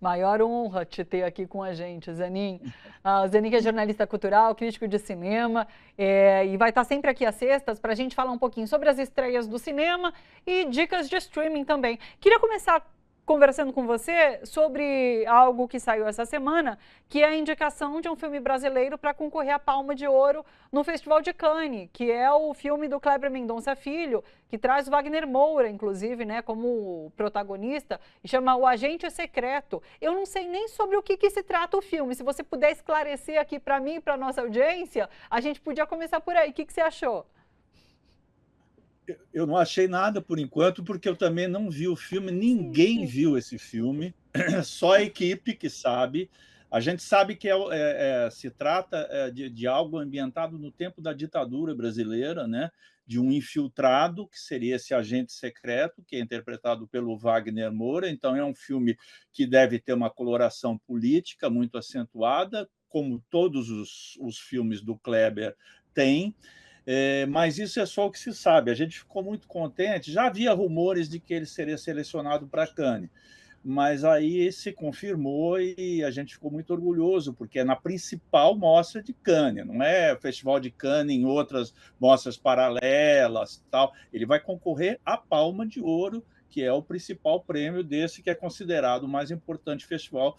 Maior honra te ter aqui com a gente, Zanin. Zanin que é jornalista cultural, crítico de cinema, e vai estar sempre aqui às sextas para a gente falar um pouquinho sobre as estreias do cinema e dicas de streaming também. Queria começar conversando com você sobre algo que saiu essa semana, que é a indicação de um filme brasileiro para concorrer à Palma de Ouro no Festival de Cannes, que é o filme do Kleber Mendonça Filho, que traz o Wagner Moura, inclusive, né, como protagonista, e chama O Agente Secreto. Eu não sei nem sobre o que se trata o filme. Se você puder esclarecer aqui para mim e para a nossa audiência, a gente podia começar por aí. O que você achou? Eu não achei nada por enquanto, porque eu também não vi o filme, ninguém Sim. viu esse filme, só a equipe que sabe. A gente sabe que se trata de algo ambientado no tempo da ditadura brasileira, né? De um infiltrado, que seria esse agente secreto, que é interpretado pelo Wagner Moura. Então, é um filme que deve ter uma coloração política muito acentuada, como todos os filmes do Kleber têm. Mas isso é só o que se sabe. A gente ficou muito contente. Já havia rumores de que ele seria selecionado para Cannes, mas aí se confirmou e a gente ficou muito orgulhoso, porque é na principal mostra de Cannes, não é Festival de Cannes em outras mostras paralelas, tal. Ele vai concorrer à Palma de Ouro, que é o principal prêmio desse, que é considerado o mais importante festival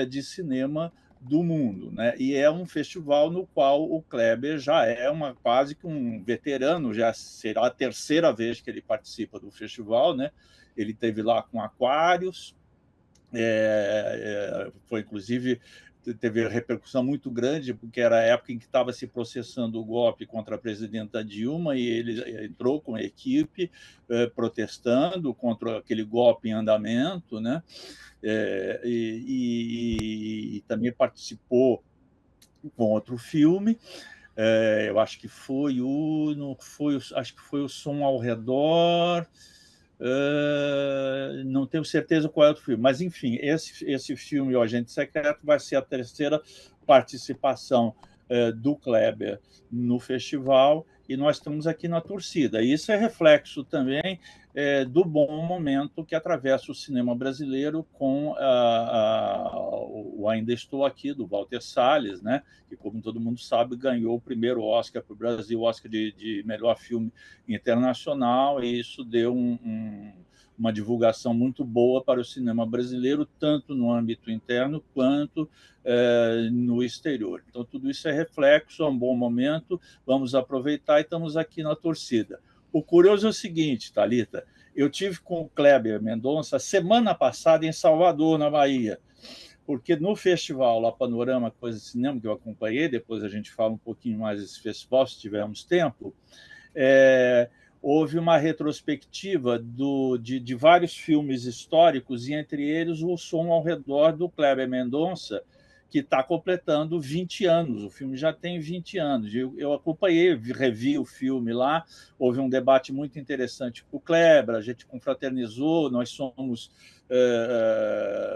de cinema do mundo, né? E é um festival no qual o Kleber já é quase que um veterano, já será a terceira vez que ele participa do festival, né? Ele teve lá com Aquários, foi inclusive teve repercussão muito grande, porque era a época em que estava se processando o golpe contra a presidenta Dilma, e ele entrou com a equipe protestando contra aquele golpe em andamento, né? E também participou com outro filme. Eu acho que foi não foi, acho que foi o Som ao Redor. Não tenho certeza qual é o filme, mas enfim, esse filme, O Agente Secreto, vai ser a terceira participação do Kleber no festival, e nós estamos aqui na torcida. Isso é reflexo também do bom momento que atravessa o cinema brasileiro com o Ainda Estou Aqui, do Walter Salles, né? Que, como todo mundo sabe, ganhou o primeiro Oscar para o Brasil, o Oscar de melhor filme internacional, e isso deu uma divulgação muito boa para o cinema brasileiro, tanto no âmbito interno quanto no exterior. Então, tudo isso é reflexo, é um bom momento, vamos aproveitar e estamos aqui na torcida. O curioso é o seguinte, Thalita, eu tive com o Kleber Mendonça semana passada em Salvador, na Bahia, porque no festival lá, Panorama Coisa de Cinema, que eu acompanhei, depois a gente fala um pouquinho mais desse festival, se tivermos tempo, houve uma retrospectiva de vários filmes históricos, e entre eles o Som ao Redor, do Kleber Mendonça, que está completando 20 anos. O filme já tem 20 anos. Eu acompanhei, revi o filme lá, houve um debate muito interessante com o Kleber, a gente confraternizou, nós somos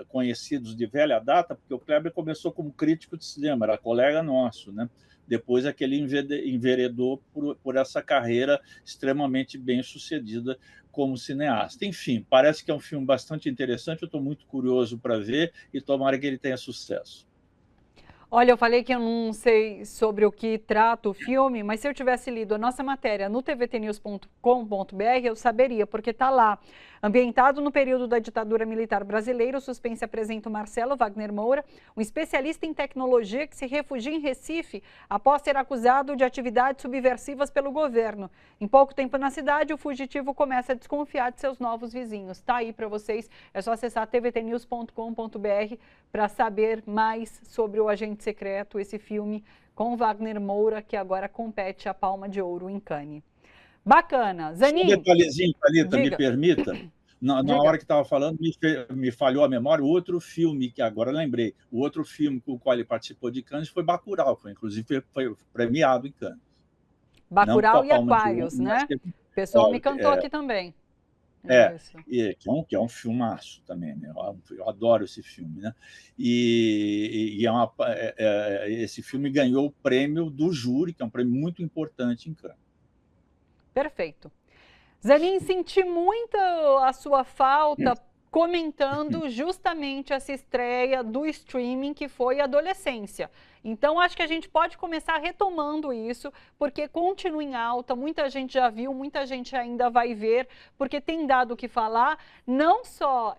conhecidos de velha data, porque o Kleber começou como crítico de cinema, era colega nosso, né? Depois é que ele enveredou por essa carreira extremamente bem sucedida como cineasta. Enfim, parece que é um filme bastante interessante, eu estou muito curioso para ver e tomara que ele tenha sucesso. Olha, eu falei que eu não sei sobre o que trata o filme, mas se eu tivesse lido a nossa matéria no tvtnews.com.br, eu saberia, porque está lá. Ambientado no período da ditadura militar brasileira, o suspense apresenta o Marcelo Wagner Moura, um especialista em tecnologia que se refugia em Recife após ser acusado de atividades subversivas pelo governo. Em pouco tempo na cidade, o fugitivo começa a desconfiar de seus novos vizinhos. Está aí para vocês, é só acessar tvtnews.com.br para saber mais sobre O Agente Secreto, esse filme com Wagner Moura, que agora compete a Palma de Ouro em Cannes. Bacana. Só um Zanin, detalhezinho, Thalita, me diga, permita. Na diga. hora que estava falando, me falhou a memória. O outro filme, que agora lembrei, o outro filme com o qual ele participou de Cannes foi Bacurau, inclusive foi premiado em Cannes. Não com Bacurau a e Palma de Ouro, Aquários, mas né? O pessoal me cantou aqui também. é, Isso. que é um filmaço também, né? Eu adoro esse filme, né? Esse filme ganhou o prêmio do júri, que é um prêmio muito importante em Cannes. Perfeito. Zanin, senti muito a sua falta comentando justamente essa estreia do streaming que foi a adolescência. Então, acho que a gente pode começar retomando isso, porque continua em alta, muita gente já viu, muita gente ainda vai ver, porque tem dado o que falar, não só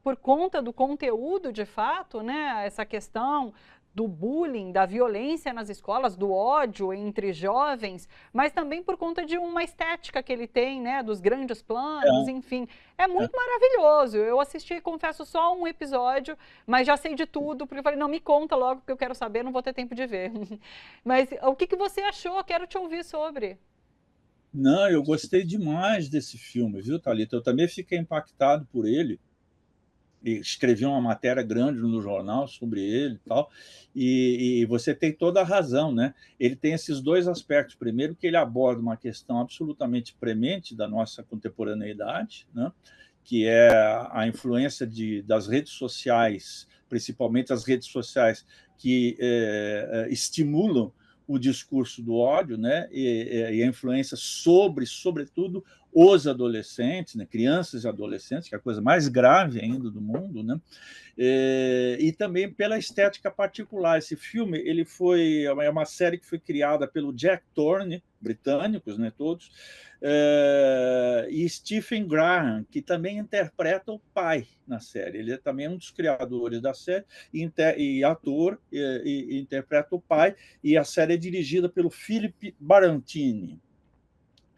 por conta do conteúdo de fato, né, essa questão do bullying, da violência nas escolas, do ódio entre jovens, mas também por conta de uma estética que ele tem, né, dos grandes planos, enfim. É É. muito maravilhoso. Eu assisti, confesso, só um episódio, mas já sei de tudo, porque eu falei, não, me conta logo, porque eu quero saber, não vou ter tempo de ver. Mas o que você achou? Quero te ouvir sobre. Não, eu gostei demais desse filme, viu, Thalita? Eu também fiquei impactado por ele. Escrevi uma matéria grande no jornal sobre ele e tal, e você tem toda a razão, né? Ele tem esses dois aspectos. Primeiro, que ele aborda uma questão absolutamente premente da nossa contemporaneidade, né? Que é a influência das redes sociais, principalmente as redes sociais que estimulam o discurso do ódio, né? E a influência sobretudo, os adolescentes, né? Crianças e adolescentes, que é a coisa mais grave ainda do mundo, né? E também pela estética particular. Esse filme é uma série que foi criada pelo Jack Thorne, britânicos, né, todos, e Stephen Graham, que também interpreta o pai na série. Ele é também um dos criadores da série e ator, e interpreta o pai, e a série é dirigida pelo Philip Barantini.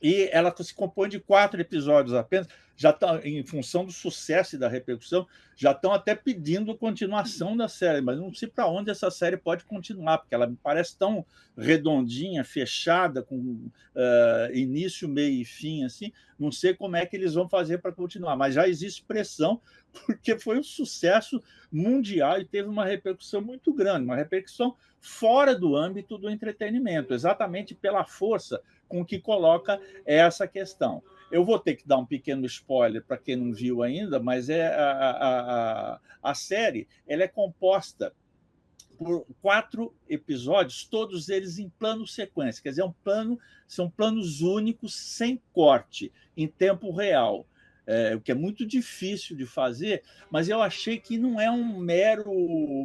E ela se compõe de 4 episódios apenas, já estão, em função do sucesso e da repercussão, já estão até pedindo continuação da série, mas não sei para onde essa série pode continuar, porque ela me parece tão redondinha, fechada, com início, meio e fim, assim. Não sei como é que eles vão fazer para continuar, mas já existe pressão, porque foi um sucesso mundial e teve uma repercussão muito grande, uma repercussão fora do âmbito do entretenimento, exatamente pela força com que coloca essa questão. Eu vou ter que dar um pequeno spoiler para quem não viu ainda, mas a série ela é composta por 4 episódios, todos eles em plano sequência, quer dizer, são planos únicos, sem corte, em tempo real. O que é muito difícil de fazer, mas eu achei que não é um mero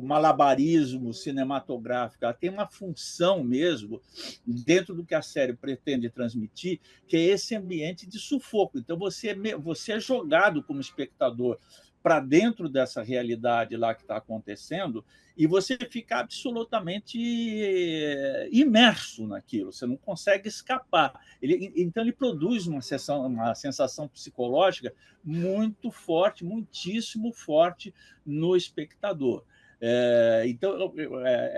malabarismo cinematográfico, ela tem uma função mesmo, dentro do que a série pretende transmitir, que é esse ambiente de sufoco. Então, você é jogado como espectador para dentro dessa realidade lá que está acontecendo, e você fica absolutamente imerso naquilo, você não consegue escapar. Então, ele produz uma sensação psicológica muito forte, muitíssimo forte no espectador. Então,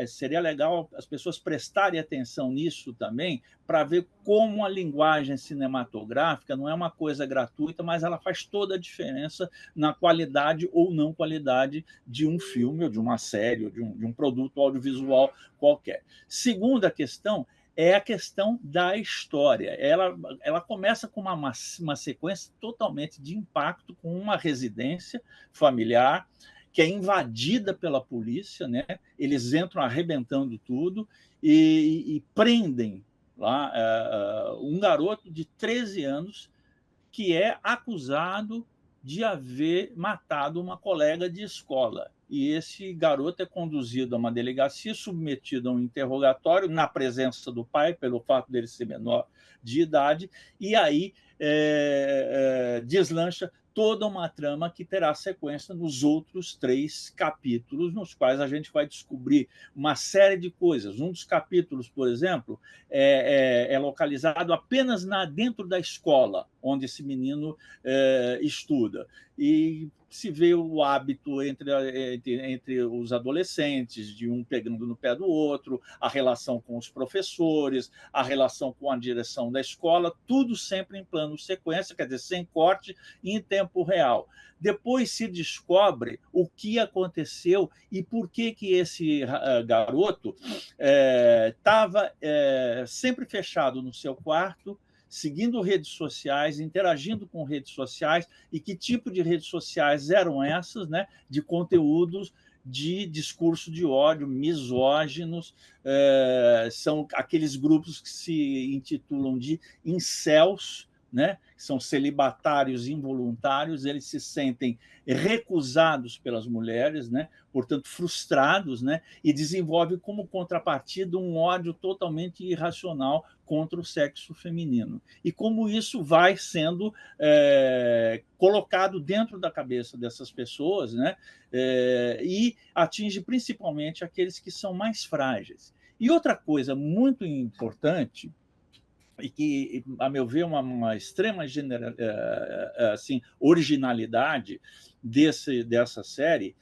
seria legal as pessoas prestarem atenção nisso também, para ver como a linguagem cinematográfica não é uma coisa gratuita, mas ela faz toda a diferença na qualidade ou não qualidade de um filme, ou de uma série, ou de um produto audiovisual qualquer. Segunda questão é a questão da história. Ela começa com uma sequência totalmente de impacto, com uma residência familiar que é invadida pela polícia, né? Eles entram arrebentando tudo e prendem lá um garoto de 13 anos que é acusado de haver matado uma colega de escola. E esse garoto é conduzido a uma delegacia, submetido a um interrogatório, na presença do pai, pelo fato dele ser menor de idade, e aí deslancha toda uma trama que terá sequência nos outros 3 capítulos, nos quais a gente vai descobrir uma série de coisas. Um dos capítulos, por exemplo, é localizado apenas dentro da escola onde esse menino estuda. E se vê o hábito entre os adolescentes, de um pegando no pé do outro, a relação com os professores, a relação com a direção da escola, tudo sempre em plano sequência, quer dizer, sem corte e em tempo real. Depois se descobre o que aconteceu e por que esse garoto estava sempre fechado no seu quarto, seguindo redes sociais, interagindo com redes sociais, e que tipo de redes sociais eram essas, né? De conteúdos de discurso de ódio, misóginos, são aqueles grupos que se intitulam de incels, né? São celibatários involuntários, eles se sentem recusados pelas mulheres, né? Portanto, frustrados, né? E desenvolvem como contrapartida um ódio totalmente irracional contra o sexo feminino. E como isso vai sendo colocado dentro da cabeça dessas pessoas, né? E atinge principalmente aqueles que são mais frágeis. E outra coisa muito importante e que, a meu ver, uma extrema assim, originalidade dessa série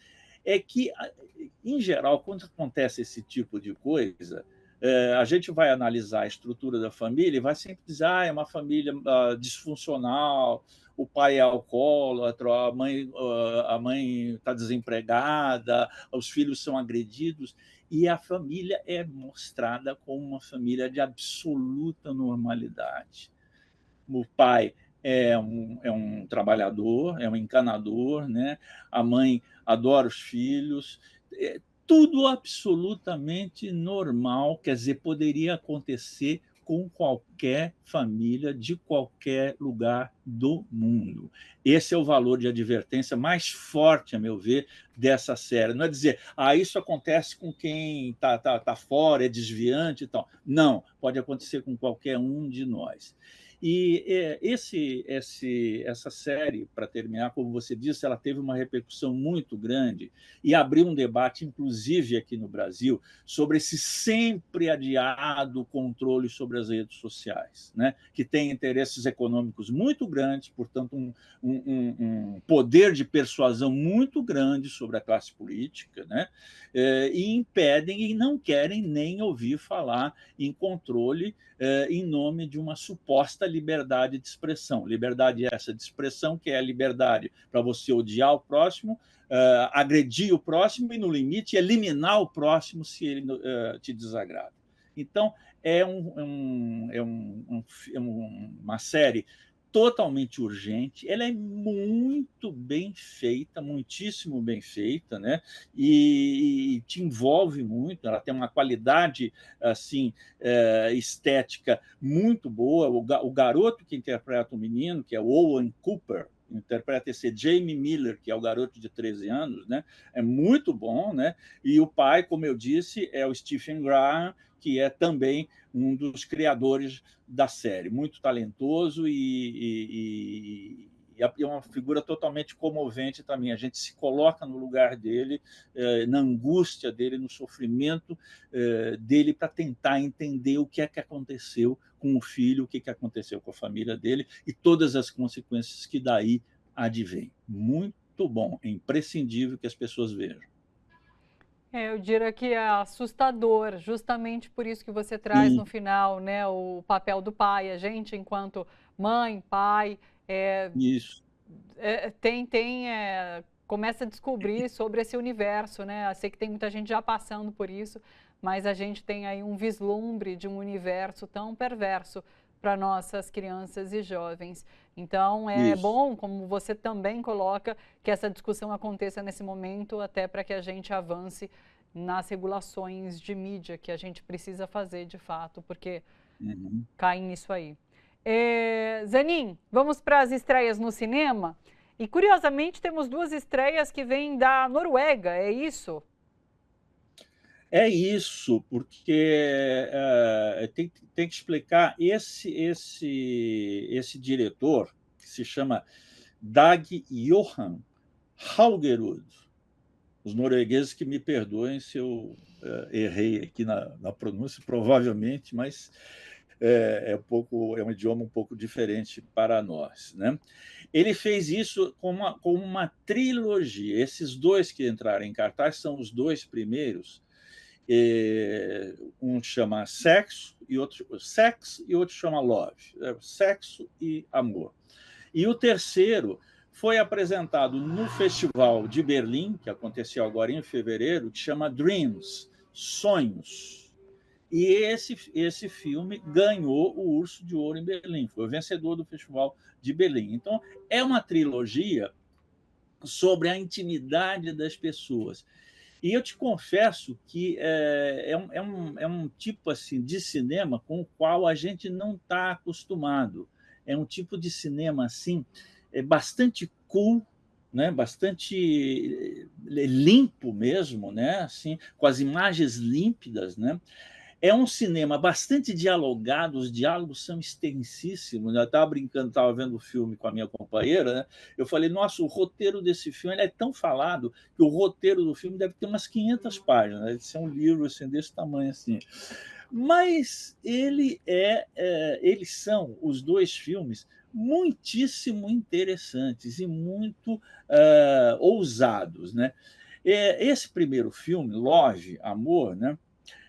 é que, em geral, quando acontece esse tipo de coisa, a gente vai analisar a estrutura da família e vai sempre dizer é uma família disfuncional, o pai é alcoólatra, a mãe está desempregada, os filhos são agredidos, e a família é mostrada como uma família de absoluta normalidade. O pai é um trabalhador, é um encanador, né? A mãe adora os filhos, tudo absolutamente normal, quer dizer, poderia acontecer com qualquer família de qualquer lugar do mundo. Esse é o valor de advertência mais forte, a meu ver, dessa série. Não é dizer, isso acontece com quem tá fora, é desviante e tal. Não, pode acontecer com qualquer um de nós. E essa série, para terminar, como você disse, ela teve uma repercussão muito grande e abriu um debate, inclusive aqui no Brasil, sobre esse sempre adiado controle sobre as redes sociais, né? Que tem interesses econômicos muito grandes, portanto, um poder de persuasão muito grande sobre a classe política, né? E impedem e não querem nem ouvir falar em controle em nome de uma suposta liberdade de expressão. Liberdade essa de expressão, que é a liberdade para você odiar o próximo, agredir o próximo e, no limite, eliminar o próximo se ele te desagrada. Então, é uma série totalmente urgente, ela é muito bem feita, muitíssimo bem feita, né? E te envolve muito, ela tem uma qualidade assim estética muito boa. O garoto que interpreta o menino, que é o Owen Cooper, interpreta esse Jamie Miller, que é o garoto de 13 anos, né? É muito bom, né? E o pai, como eu disse, é o Stephen Graham, que é também um dos criadores da série, muito talentoso e é uma figura totalmente comovente também. A gente se coloca no lugar dele, na angústia dele, no sofrimento dele, para tentar entender o que é que aconteceu com o filho, o que é que aconteceu com a família dele e todas as consequências que daí advêm. Muito bom, é imprescindível que as pessoas vejam. Eu diria que é assustador, justamente por isso que você traz no Sim, final, né, o papel do pai. A gente, enquanto mãe, pai, é, isso. começa a descobrir sobre esse universo, né? Eu sei que tem muita gente já passando por isso, mas a gente tem aí um vislumbre de um universo tão perverso para nossas crianças e jovens. Então, é Isso. bom, como você também coloca, que essa discussão aconteça nesse momento, até para que a gente avance nas regulações de mídia que a gente precisa fazer de fato, porque Uhum. caem nisso aí. Zanin, vamos para as estreias no cinema? E curiosamente temos duas estreias que vêm da Noruega, é isso? É isso, porque tem que explicar esse diretor, que se chama Dag Johan Haugerud. Os noruegueses que me perdoem se eu errei aqui na pronúncia, provavelmente, mas é um idioma um pouco diferente para nós, né? Ele fez isso com uma trilogia. Esses dois que entraram em cartaz são os dois primeiros. Um chama Sexo e outro chama Love, Sexo e Amor. E o terceiro foi apresentado no Festival de Berlim, que aconteceu agora em fevereiro, que chama Dreams, Sonhos. E esse filme ganhou o Urso de Ouro em Berlim, foi o vencedor do Festival de Berlim. Então, é uma trilogia sobre a intimidade das pessoas. E eu te confesso que é um tipo assim de cinema com o qual a gente não está acostumado. é um tipo de cinema assim, bastante cool, né? Bastante limpo mesmo, né? Assim, com as imagens límpidas, né? É um cinema bastante dialogado, os diálogos são extensíssimos. Eu estava brincando, estava vendo o filme com a minha companheira, né? Eu falei, nossa, o roteiro desse filme ele é tão falado que o roteiro do filme deve ter umas 500 páginas, deve ser um livro assim, desse tamanho assim. Mas eles são, os dois filmes, muitíssimo interessantes e muito ousados, né? Esse primeiro filme, Love, Amor, né?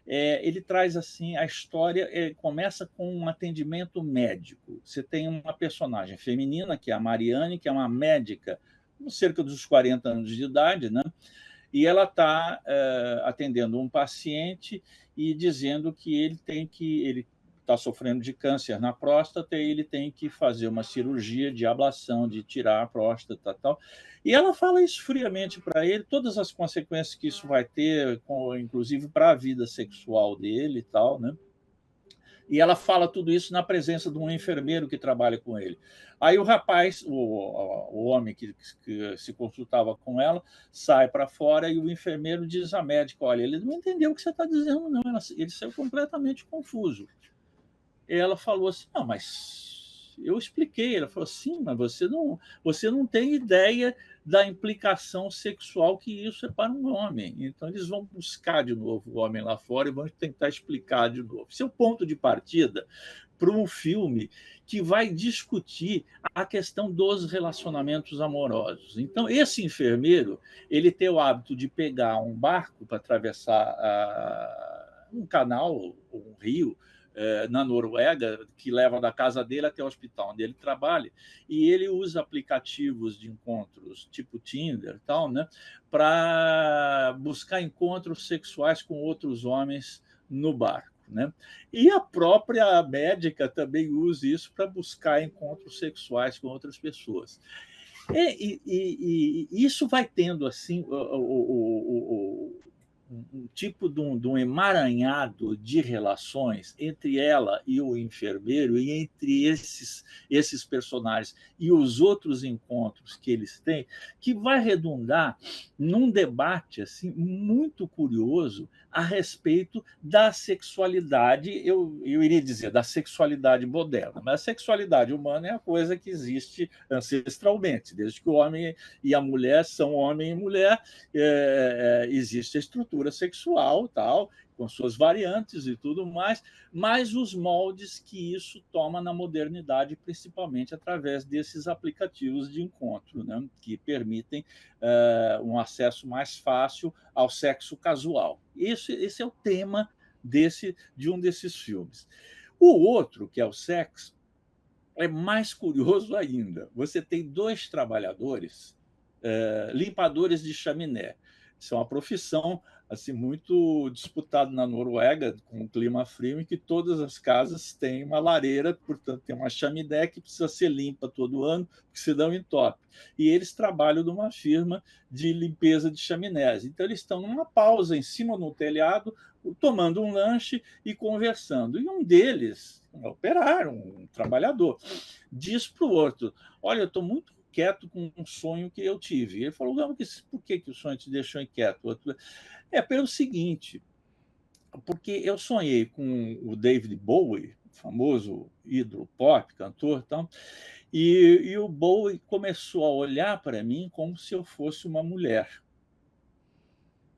Ele traz assim a história, começa com um atendimento médico. Você tem uma personagem feminina, que é a Mariane, que é uma médica, com cerca dos 40 anos de idade, né? E ela está atendendo um paciente e dizendo que ele está sofrendo de câncer na próstata e ele tem que fazer uma cirurgia de ablação, de tirar a próstata e tal. E ela fala isso friamente para ele, todas as consequências que isso vai ter, inclusive para a vida sexual dele e tal, né? E ela fala tudo isso na presença de um enfermeiro que trabalha com ele. Aí o rapaz, o homem que se consultava com ela, sai para fora e o enfermeiro diz à médica, olha, ele não entendeu o que você está dizendo, não. Ele saiu completamente confuso. E ela falou assim, não, mas eu expliquei. Ela falou, sim, mas você não tem ideia da implicação sexual que isso é para um homem. Então, eles vão buscar de novo o homem lá fora e vão tentar explicar de novo. Esse é o ponto de partida para um filme que vai discutir a questão dos relacionamentos amorosos. Então, esse enfermeiro, ele tem o hábito de pegar um barco para atravessar um canal, um rio, na Noruega, que leva da casa dele até o hospital onde ele trabalha, e ele usa aplicativos de encontros tipo Tinder, tal, né, para buscar encontros sexuais com outros homens no barco. Né? E a própria médica também usa isso para buscar encontros sexuais com outras pessoas. E isso vai tendo assim um tipo de um emaranhado de relações entre ela e o enfermeiro, e entre esses personagens e os outros encontros que eles têm, que vai redundar num debate assim, muito curioso a respeito da sexualidade, eu iria dizer, da sexualidade moderna. Mas a sexualidade humana é a coisa que existe ancestralmente, desde que o homem e a mulher são homem e mulher, existe a estrutura sexual, tal, com suas variantes e tudo mais, mas os moldes que isso toma na modernidade, principalmente através desses aplicativos de encontro, né, que permitem um acesso mais fácil ao sexo casual. Esse é o tema de um desses filmes. O outro, que é o Sex, é mais curioso ainda. Você tem dois trabalhadores limpadores de chaminé. Isso é uma profissão assim muito disputada na Noruega, com o clima frio, em que todas as casas têm uma lareira, portanto, tem uma chaminé que precisa ser limpa todo ano, porque senão entope. E eles trabalham numa firma de limpeza de chaminés. Então, eles estão numa pausa em cima no telhado, tomando um lanche e conversando. E um deles, um operário, um trabalhador, diz para o outro, olha, eu estou muito inquieto com um sonho que eu tive. Ele falou, não, por que o sonho te deixou inquieto? Pelo seguinte, porque eu sonhei com o David Bowie, famoso ídolo pop, cantor, tal, e o Bowie começou a olhar para mim como se eu fosse uma mulher.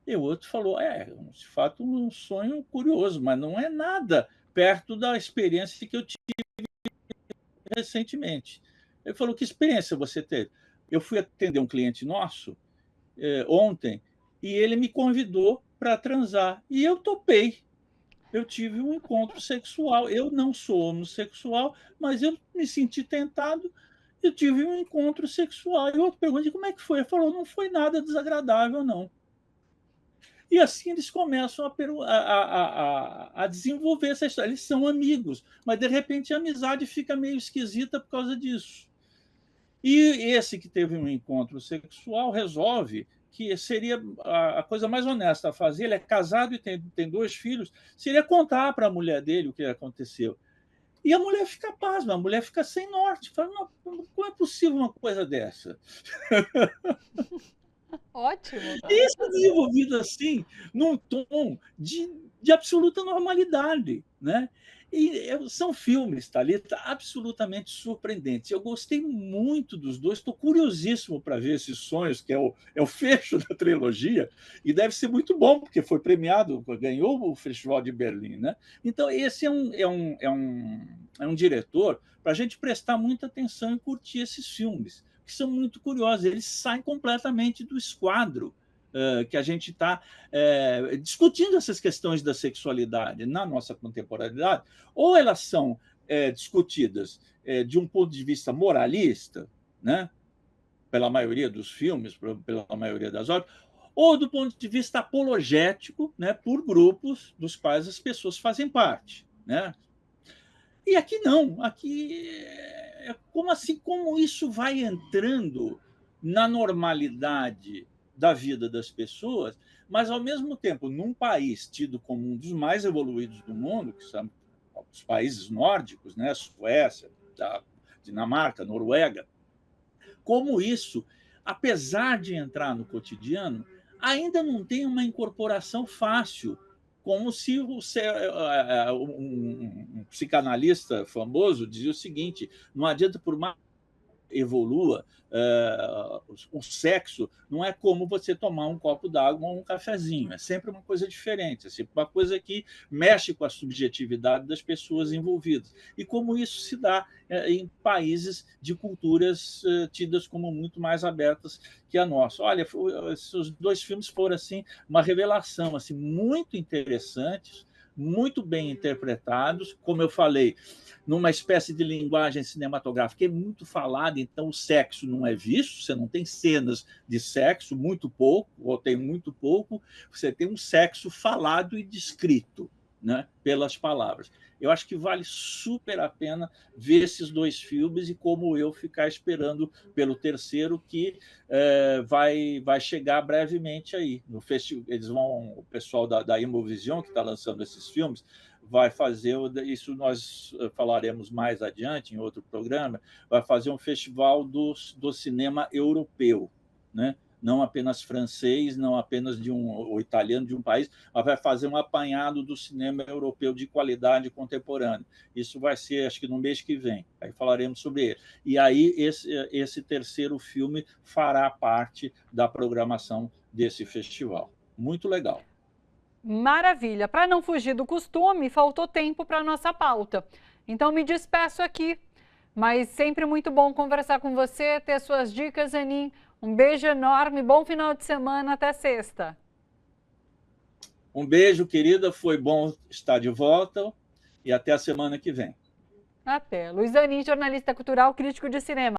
E o outro falou, de fato, um sonho curioso, mas não é nada perto da experiência que eu tive recentemente. Ele falou, que experiência você teve? Eu fui atender um cliente nosso ontem e ele me convidou para transar e eu topei. Eu tive um encontro sexual. Eu não sou homossexual, mas eu me senti tentado. Eu tive um encontro sexual. E outro pergunta, como é que foi? Ele falou, não foi nada desagradável, não. E assim eles começam a desenvolver essa história. Eles são amigos, mas de repente a amizade fica meio esquisita por causa disso. E esse que teve um encontro sexual resolve que seria a coisa mais honesta a fazer. Ele é casado e tem dois filhos. Seria contar para a mulher dele o que aconteceu. E a mulher fica pasma, a mulher fica sem norte. Fala, não, como é possível uma coisa dessa? Ótimo. E isso é desenvolvido assim, num tom de absoluta normalidade, né? E são filmes, Thalita, absolutamente surpreendentes. Eu gostei muito dos dois, estou curiosíssimo para ver esses Sonhos, que é o fecho da trilogia, e deve ser muito bom, porque foi premiado, ganhou o Festival de Berlim, né? Então, esse é um diretor para a gente prestar muita atenção e curtir esses filmes, que são muito curiosos, eles saem completamente do esquadro que a gente está discutindo essas questões da sexualidade na nossa contemporaneidade, ou elas são discutidas de um ponto de vista moralista, né, pela maioria dos filmes, pela maioria das obras, ou do ponto de vista apologético, né, por grupos dos quais as pessoas fazem parte, né? E aqui não, aqui é como assim, como isso vai entrando na normalidade da vida das pessoas, mas ao mesmo tempo, num país tido como um dos mais evoluídos do mundo, que são os países nórdicos, né, Suécia, Dinamarca, Noruega, como isso, apesar de entrar no cotidiano, ainda não tem uma incorporação fácil, como se um psicanalista famoso dizia o seguinte: não adianta, por mais evolua, o sexo não é como você tomar um copo d'água ou um cafezinho, é sempre uma coisa diferente, é sempre uma coisa que mexe com a subjetividade das pessoas envolvidas. E como isso se dá em países de culturas tidas como muito mais abertas que a nossa. Olha, esses dois filmes foram assim uma revelação assim muito interessantes, muito bem interpretados, como eu falei, numa espécie de linguagem cinematográfica, é muito falada, então o sexo não é visto, você não tem cenas de sexo, muito pouco, ou tem muito pouco, você tem um sexo falado e descrito, né, pelas palavras. Eu acho que vale super a pena ver esses dois filmes e, como eu, ficar esperando pelo terceiro, que vai chegar brevemente aí. No festival, o pessoal da Imovision, que está lançando esses filmes, vai fazer, isso nós falaremos mais adiante em outro programa, vai fazer um festival do cinema europeu, né? Não apenas francês, não apenas ou italiano de um país, mas vai fazer um apanhado do cinema europeu de qualidade contemporânea. Isso vai ser, acho que no mês que vem, aí falaremos sobre ele. E aí esse terceiro filme fará parte da programação desse festival. Muito legal. Maravilha. Para não fugir do costume, faltou tempo para a nossa pauta. Então me despeço aqui. Mas sempre muito bom conversar com você, ter suas dicas, Anin. Um beijo enorme, bom final de semana, até sexta. Um beijo, querida, foi bom estar de volta e até a semana que vem. Até. Luiz Anin, jornalista cultural, crítico de cinema.